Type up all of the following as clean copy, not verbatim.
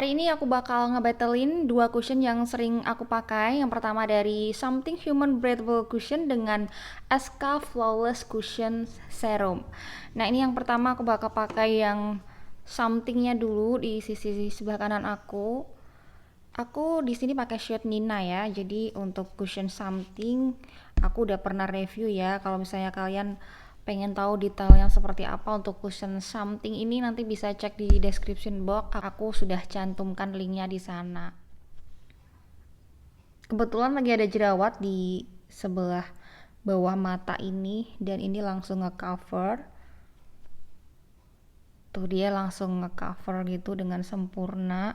Hari ini aku bakal ngebattlein dua cushion yang sering aku pakai. Yang pertama dari Something Human Breathable Cushion dengan SK Flawless Cushion Serum. Nah, ini yang pertama aku bakal pakai yang somethingnya dulu di sisi sebelah kanan aku. Aku di sini pakai shade Nina ya. Jadi untuk cushion something aku udah pernah review ya. Kalau misalnya kalian pengen tahu detail yang seperti apa untuk cushion something ini, nanti bisa cek di description box. Aku sudah cantumkan linknya di sana. Kebetulan lagi ada jerawat di sebelah bawah mata ini dan ini langsung ngecover. Tuh dia langsung ngecover gitu dengan sempurna.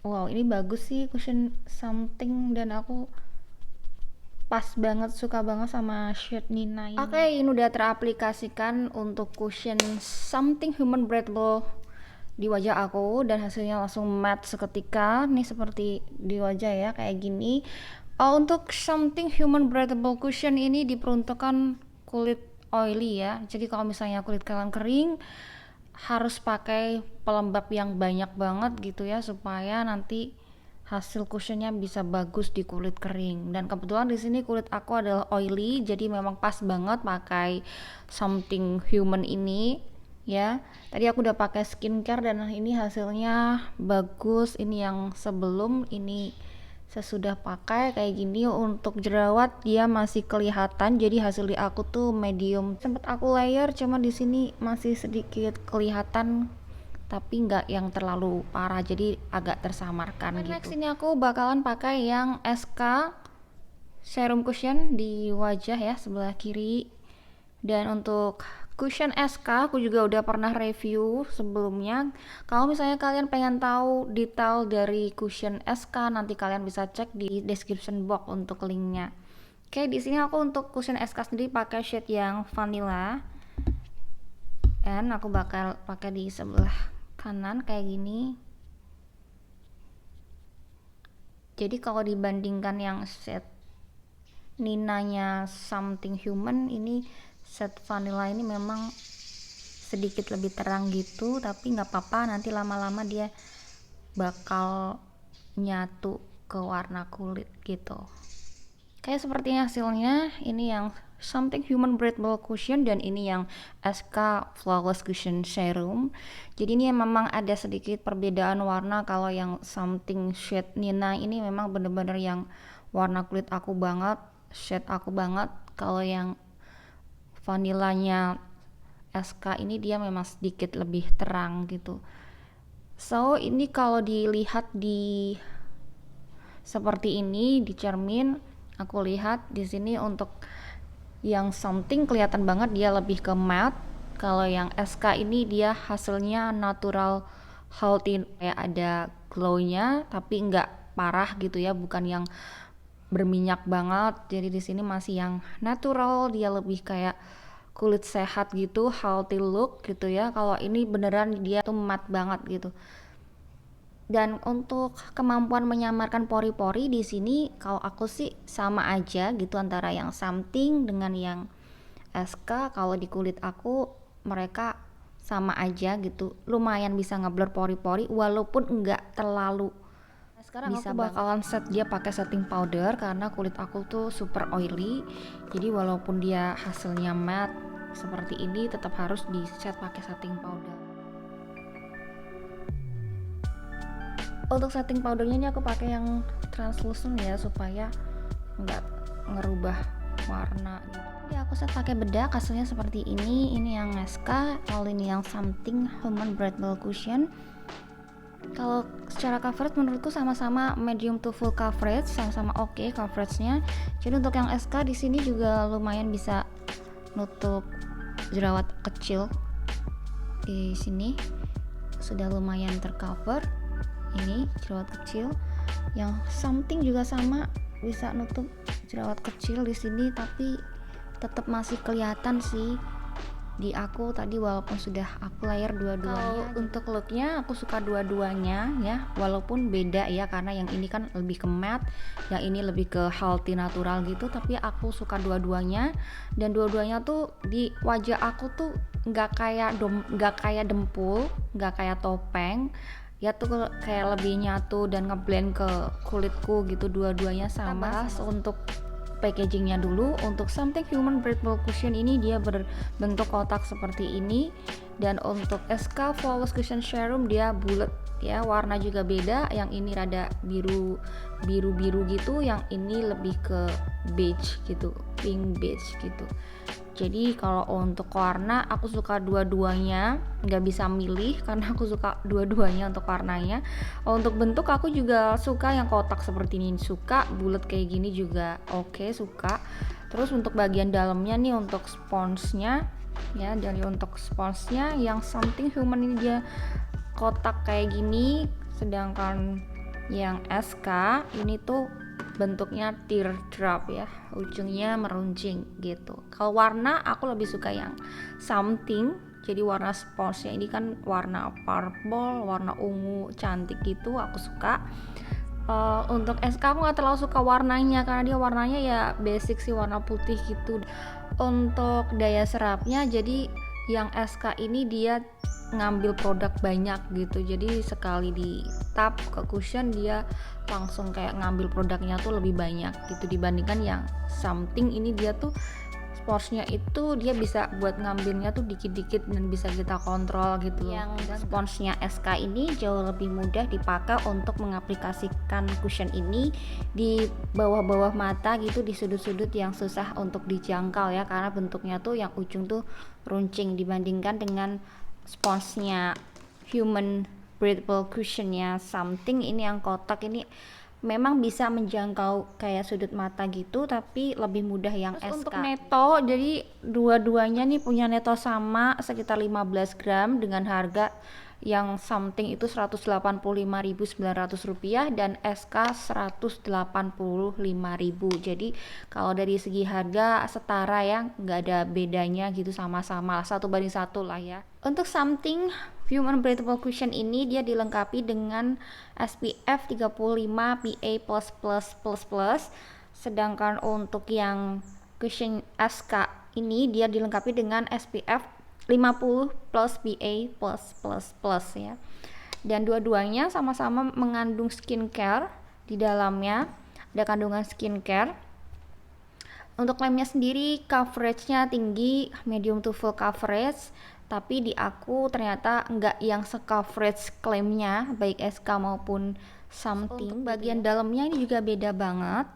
Wow, ini bagus sih cushion something dan aku pas banget, suka banget sama shade Nina ini. Oke, ini udah teraplikasikan untuk cushion something human breathable di wajah aku dan hasilnya langsung matte seketika nih seperti di wajah ya, kayak gini. Untuk something human breathable cushion ini diperuntukkan kulit oily ya, jadi kalau misalnya kulit kalian kering harus pakai pelembab yang banyak banget gitu ya, supaya nanti hasil cushionnya bisa bagus di kulit kering. Dan kebetulan di sini kulit aku adalah oily, jadi memang pas banget pakai something human ini ya. Tadi aku udah pakai skincare dan ini hasilnya bagus. Ini yang sebelum, ini sesudah pakai kayak gini. Untuk jerawat dia masih kelihatan, jadi hasil di aku tuh medium. Sempet aku layer, cuma di sini masih sedikit kelihatan tapi nggak yang terlalu parah, jadi agak tersamarkan gitu. Next ini aku bakalan pakai yang SK Serum Cushion di wajah ya, sebelah kiri. Dan untuk cushion SK aku juga udah pernah review sebelumnya. Kalau misalnya kalian pengen tahu detail dari cushion SK, nanti kalian bisa cek di description box untuk linknya. Oke, di sini aku untuk cushion SK sendiri pakai shade yang vanilla. Dan aku bakal pakai di sebelah kanan kayak gini. Jadi kalau dibandingkan yang set Ninanya something human, ini set vanilla ini memang sedikit lebih terang gitu, tapi nggak apa-apa, nanti lama-lama dia bakal nyatu ke warna kulit gitu. Kayak sepertinya hasilnya ini yang something human breathable cushion dan ini yang SK flawless cushion serum. Jadi ini memang ada sedikit perbedaan warna. Kalau yang something shade Nina ini memang bener-bener yang warna kulit aku banget, shade aku banget. Kalau yang vanillanya SK ini dia memang sedikit lebih terang gitu. So ini kalau dilihat di seperti ini di cermin, aku lihat di sini untuk yang something kelihatan banget dia lebih ke matte. Kalau yang SK ini dia hasilnya natural healthy, kayak ada glownya tapi nggak parah gitu ya, bukan yang berminyak banget. Jadi di sini masih yang natural, dia lebih kayak kulit sehat gitu, healthy look gitu ya. Kalau ini beneran dia tuh matte banget gitu. Dan untuk kemampuan menyamarkan pori-pori di sini kalau aku sih sama aja gitu antara yang something dengan yang SK. Kalau di kulit aku mereka sama aja gitu, lumayan bisa ngeblur pori-pori walaupun enggak terlalu. Nah, sekarang bisa aku bakalan set dia pakai setting powder karena kulit aku tuh super oily. Jadi walaupun dia hasilnya matte seperti ini, tetap harus di set pakai setting powder. Untuk setting powdernya ini aku pakai yang translucent ya, supaya nggak ngerubah warna gitu. Jadi aku set pakai bedak, hasilnya seperti ini. Ini yang SK, lalu ini yang something human breathable cushion. Kalau secara coverage menurutku sama-sama medium to full coverage, sama-sama oke coveragenya. Jadi untuk yang SK di sini juga lumayan bisa nutup jerawat kecil. Di sini sudah lumayan tercover. Ini jerawat kecil. Yang something juga sama, bisa nutup jerawat kecil di sini, tapi tetap masih kelihatan sih di aku tadi walaupun sudah aku layer dua-duanya. Untuk looknya aku suka dua-duanya ya, walaupun beda ya, karena yang ini kan lebih ke matte, yang ini lebih ke healthy natural gitu, tapi aku suka dua-duanya. Dan dua-duanya tuh di wajah aku tuh nggak kayak dempul, nggak kayak topeng. Ya tuh kayak lebih nyatu dan ngeblend ke kulitku gitu, dua-duanya sama. Untuk packagingnya dulu. Untuk Something Human Breathable Cushion ini dia berbentuk kotak seperti ini, dan untuk SK Flawless Cushion Serum dia bulat ya, warna juga beda, yang ini rada biru gitu, yang ini lebih ke beige gitu, pink beige gitu. Jadi kalau untuk warna aku suka dua-duanya, nggak bisa milih karena aku suka dua-duanya untuk warnanya. Untuk bentuk aku juga suka yang kotak seperti ini, suka bulat kayak gini juga oke, suka. Terus untuk bagian dalamnya nih, untuk sponsnya ya, dari untuk sponsnya yang Something Human ini dia kotak kayak gini, sedangkan yang SK ini tuh bentuknya teardrop ya, ujungnya meruncing gitu. Kalau warna aku lebih suka yang Something, jadi warna sponsnya ini kan warna purple, warna ungu cantik gitu, aku suka. Untuk SK aku nggak terlalu suka warnanya karena dia warnanya ya basic sih, warna putih gitu. Untuk daya serapnya, jadi yang SK ini dia ngambil produk banyak gitu, jadi sekali di tap ke cushion dia langsung kayak ngambil produknya tuh lebih banyak gitu, dibandingkan yang Something ini dia tuh sponsnya itu dia bisa buat ngambilnya tuh dikit-dikit dan bisa kita kontrol gitu. Yang sponsnya SK ini jauh lebih mudah dipakai untuk mengaplikasikan cushion ini di bawah-bawah mata gitu, di sudut-sudut yang susah untuk dijangkau ya, karena bentuknya tuh yang ujung tuh runcing, dibandingkan dengan sponsnya Human Breathable Cushionnya Something ini yang kotak ini memang bisa menjangkau kayak sudut mata gitu, tapi lebih mudah yang SK. Untuk neto, jadi dua-duanya nih punya neto sama sekitar 15 gram dengan harga yang Something itu Rp185.900 dan SK Rp185.000. Jadi kalau dari segi harga setara ya, nggak ada bedanya gitu, sama-sama 1:1 lah ya. Untuk Something Human Breathable Cushion ini dia dilengkapi dengan SPF 35 PA++++, sedangkan untuk yang cushion SK ini dia dilengkapi dengan SPF 50 plus PA+++ ya. Dan dua-duanya sama-sama mengandung skincare di dalamnya, ada kandungan skincare. Untuk klaimnya sendiri coveragenya tinggi, medium to full coverage, tapi di aku ternyata nggak yang se-coverage klaimnya baik SK maupun Something. Bagian dalamnya ini juga beda banget.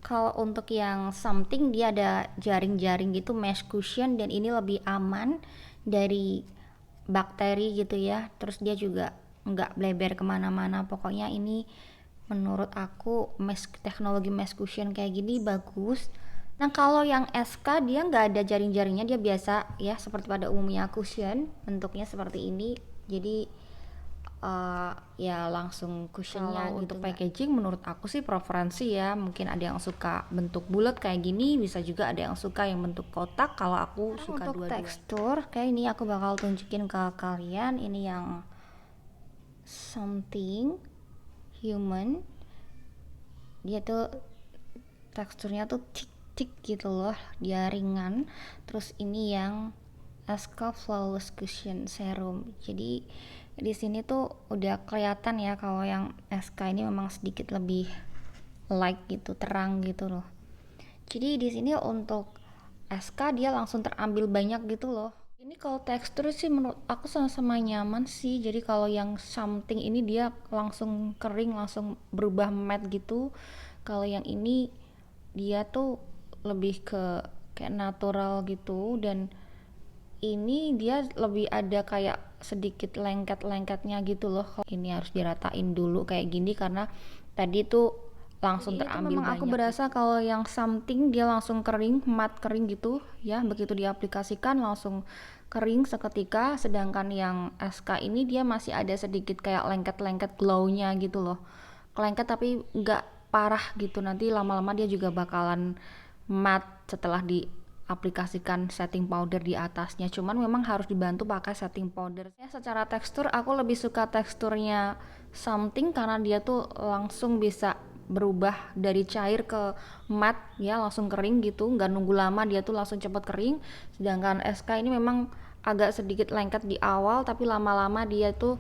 Kalau untuk yang Something dia ada jaring-jaring gitu, mesh cushion, dan ini lebih aman dari bakteri gitu ya. Terus dia juga nggak bleber kemana-mana. Pokoknya ini menurut aku teknologi mesh cushion kayak gini bagus. Nah kalau yang SK dia nggak ada jaring-jaringnya, dia biasa ya seperti pada umumnya cushion, bentuknya seperti ini. Jadi ya langsung cushionnya gitu. Untuk packaging menurut aku sih preferensi ya, mungkin ada yang suka bentuk bulat kayak gini, bisa juga ada yang suka yang bentuk kotak. Kalau aku suka dua-duanya. Untuk tekstur kayak ini aku bakal tunjukin ke kalian, ini yang Something Human, dia tuh teksturnya tuh thick gitu loh, dia ringan. Terus ini yang SK Flawless Cushion Serum, jadi di sini tuh udah kelihatan ya kalau yang SK ini memang sedikit lebih light gitu, terang gitu loh. Jadi di sini untuk SK dia langsung terambil banyak gitu loh. Ini kalau tekstur sih menurut aku sama-sama nyaman sih. Jadi kalau yang Something ini dia langsung kering, langsung berubah matte gitu. Kalau yang ini dia tuh lebih ke kayak natural gitu, dan ini dia lebih ada kayak sedikit lengket-lengketnya gitu loh. Ini harus diratain dulu kayak gini karena tadi tuh langsung terambil banyak. Aku berasa kalau yang Something dia langsung kering, matte kering gitu ya, begitu diaplikasikan langsung kering seketika, sedangkan yang SK ini dia masih ada sedikit kayak lengket-lengket glownya gitu loh. Kelengket tapi nggak parah gitu, nanti lama-lama dia juga bakalan matte setelah diaplikasikan setting powder di atasnya. Cuman memang harus dibantu pakai setting powder ya. Secara tekstur aku lebih suka teksturnya Something karena dia tuh langsung bisa berubah dari cair ke matte ya, langsung kering gitu, nggak nunggu lama, dia tuh langsung cepet kering. Sedangkan SK ini memang agak sedikit lengket di awal, tapi lama-lama dia tuh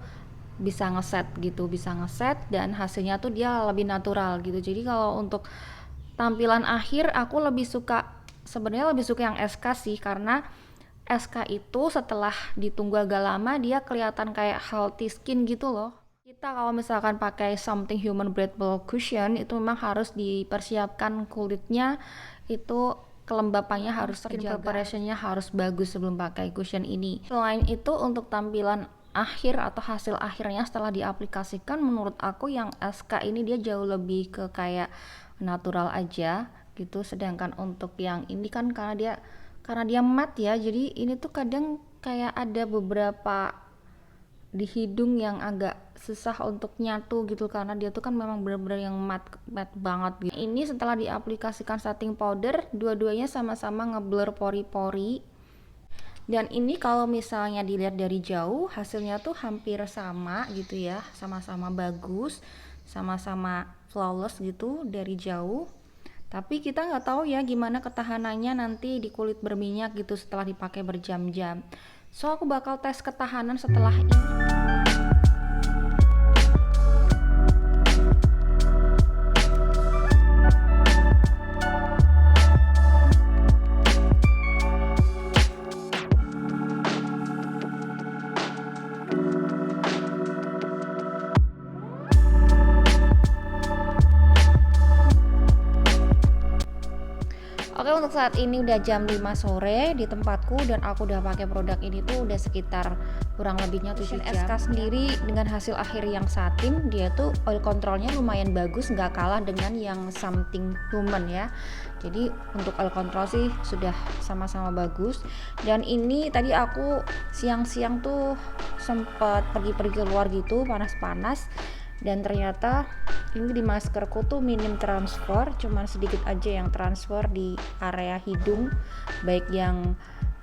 bisa ngeset gitu, bisa ngeset dan hasilnya tuh dia lebih natural gitu. Jadi kalau untuk tampilan akhir aku lebih suka, sebenarnya lebih suka yang SK sih, karena SK itu setelah ditunggu agak lama dia kelihatan kayak healthy skin gitu loh. Kita kalau misalkan pakai something human breathable cushion itu memang harus dipersiapkan kulitnya, itu kelembapannya harus terjaga, skin preparationnya harus bagus sebelum pakai cushion ini. Selain itu untuk tampilan akhir atau hasil akhirnya setelah diaplikasikan, menurut aku yang SK ini dia jauh lebih ke kayak natural aja gitu, sedangkan untuk yang ini kan karena dia matte ya, jadi ini tuh kadang kayak ada beberapa di hidung yang agak susah untuk nyatu gitu, karena dia tuh kan memang benar-benar yang matte banget gitu. Ini setelah diaplikasikan setting powder, dua-duanya sama-sama ngeblur pori-pori, dan ini kalau misalnya dilihat dari jauh hasilnya tuh hampir sama gitu ya, sama-sama bagus, sama-sama flawless gitu dari jauh. Tapi kita nggak tahu ya gimana ketahanannya nanti di kulit berminyak gitu setelah dipakai berjam-jam. So aku bakal tes ketahanan setelah ini. Oke, untuk saat ini udah jam 5 sore di tempatku dan aku udah pakai produk ini tuh udah sekitar kurang lebihnya 7 jam. SK sendiri dengan hasil akhir yang satin, dia tuh oil controlnya lumayan bagus, nggak kalah dengan yang something human ya. Jadi untuk oil control sih sudah sama-sama bagus. Dan ini tadi aku siang-siang tuh sempat pergi-pergi keluar gitu, panas-panas. Dan ternyata ini di maskerku tuh minim transfer, cuman sedikit aja yang transfer di area hidung, baik yang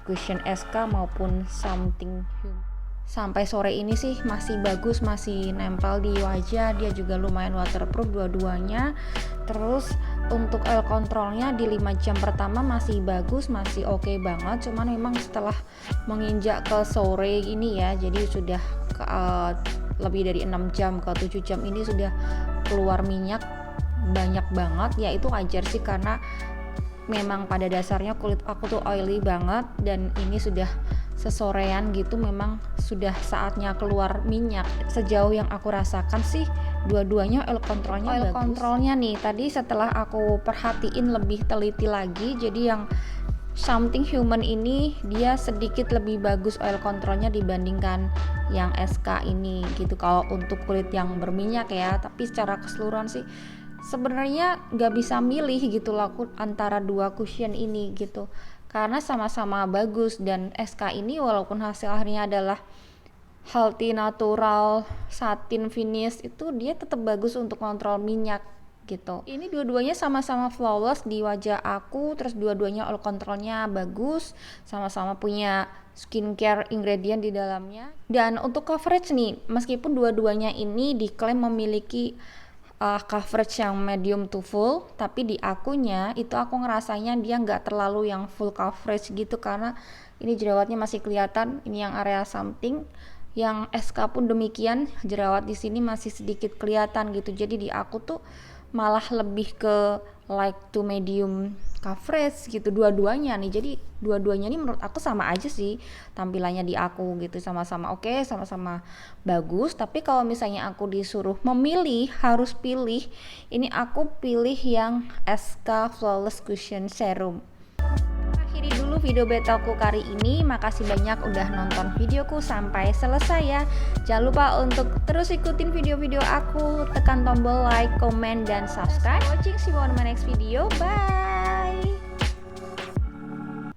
cushion SK maupun something human. Sampai sore ini sih masih bagus, masih nempel di wajah, dia juga lumayan waterproof dua-duanya. Terus untuk oil controlnya di 5 jam pertama masih bagus, masih oke banget, cuman memang setelah menginjak ke sore ini ya, jadi sudah lebih dari 6 jam ke 7 jam ini sudah keluar minyak banyak banget. Ya itu wajar sih, karena memang pada dasarnya kulit aku tuh oily banget, dan ini sudah sesorean gitu memang sudah saatnya keluar minyak. Sejauh yang aku rasakan sih dua-duanya oil controlnya bagus. Oil controlnya nih tadi setelah aku perhatiin lebih teliti lagi, jadi yang something human ini dia sedikit lebih bagus oil controlnya dibandingkan yang SK ini gitu kalau untuk kulit yang berminyak ya. Tapi secara keseluruhan sih sebenarnya nggak bisa milih gitu lah antara dua cushion ini gitu, karena sama-sama bagus. Dan SK ini walaupun hasil akhirnya adalah healthy natural satin finish, itu dia tetap bagus untuk kontrol minyak gitu. Ini dua-duanya sama-sama flawless di wajah aku, terus dua-duanya oil controlnya bagus, sama-sama punya skincare ingredient di dalamnya. Dan untuk coverage nih, meskipun dua-duanya ini diklaim memiliki coverage yang medium to full, tapi di akunya itu aku ngerasanya dia nggak terlalu yang full coverage gitu, karena ini jerawatnya masih kelihatan, ini yang area something. Yang SK pun demikian, jerawat di sini masih sedikit kelihatan gitu. Jadi di aku tuh malah lebih ke light to medium coverage gitu dua-duanya nih. Jadi dua-duanya nih menurut aku sama aja sih tampilannya di aku gitu, sama-sama oke, sama-sama bagus. Tapi kalau misalnya aku disuruh memilih, harus pilih, ini aku pilih yang SK Flawless Cushion Serum. Akhiri dulu video betalku kali ini. Makasih banyak udah nonton videoku sampai selesai ya. Jangan lupa untuk terus ikutin video-video aku, tekan tombol like, comment, dan subscribe. Watching, see you on my next video. Bye.